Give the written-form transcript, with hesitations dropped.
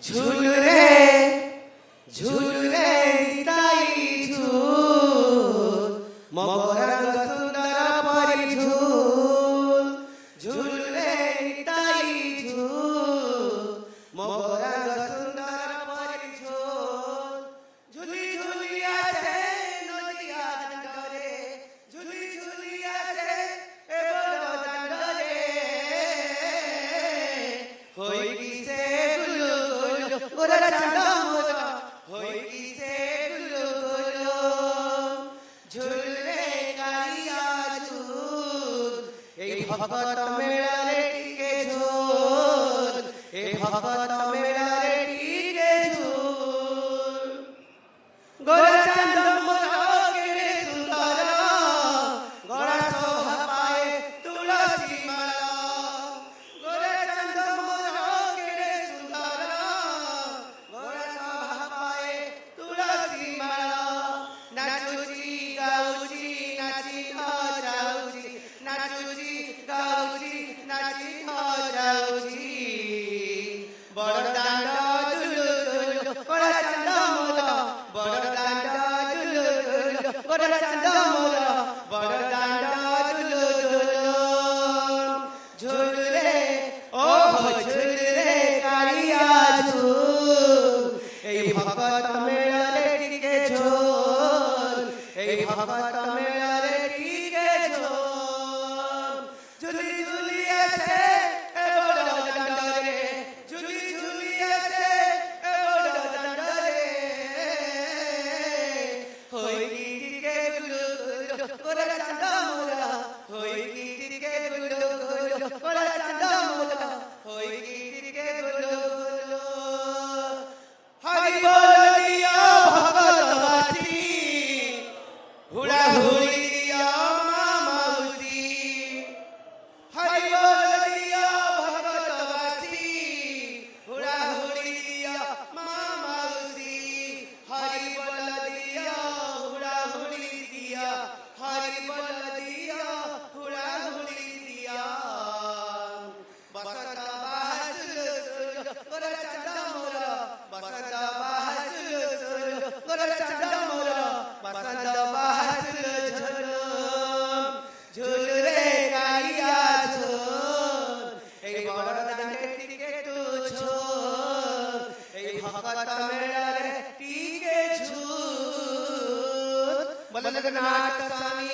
ঝুল রে নিতাই ঝুল মকরঙ্গ সুন্দর পরি ঝুল ঝুল রে নিতাই ঝুল মকরঙ্গ সুন্দর পরি ঝুল ঝুলি ঝুলি আছে নদিয়া দান্ডরে ঝুলি ঝুলি আছে এ বড় দান্ডরে হই গিছে গুলু গুলু ওরে চাঁদা মোরা হই গিছে গুলু গুলু ঝুল রে কালিয়া ঝুল এই ভগত মেলারে টিকে ঝুল এই ভগত মেলারে টিকে ঝুল গোরা চাঁদ মোরা কেড়ে সুন্দর গোরা শোভা পায় তুলসী মালা গোরা চাঁদ মোরা কেড়ে সুন্দর গোরা শোভা পায় তুলসী মালা নাচুচি গাউচি নাচি যাউচি নাচুচি গাউচি নাচি যাউচি বড় দাণ্ড দুলু দুলু গোরা চাঁদ মোরা বড় দাণ্ড দুলু দুলু গোরা চাঁদ মোরা বড় দাণ্ড দুলু দুলু ঝুল রে ও ঝুল রে কালিয়া ঝুল এই ভগত মেলারে টিকে ঝুল এই ভগত মেলারে টিকে ঝুল ঝুলি ঝুলি আছে এ বড় দান্ডরে ঝুলি ঝুলি আছে এ বড় দান্ডরে হই টিকে গুলু গুলু গোরা চাঁদ মোরা হই টিকে গুলু গুলু গোরা চাঁদ মোরা হই টিকে গুলু গুলু হরি বল দিয়া ভগতবাসী হুড়া হুড়ি দিয়া মামাউসি হরি বল দিয়া ভগতবাসী হুড়া হুড়ি দিয়া মামাউসি হরি বল দিয়া হুড়া হুড়ি দিয়া হরি বল দিয়া হুড়া হুড়ি দিয়া বসন্ত বাহাসুল সুল গোরা চাঁদ মোরা বসন্ত বাহাসুল সুল গোরা চাঁদ মোরা বসন্ত বাহাসুল ঝুলুম ঝুল রে কালিয়া ঝুল এই বড় দান্ডে টিকে তু ঝুল এই ভগত মেলারে টিকে ঝুল বলনাথ স্বামী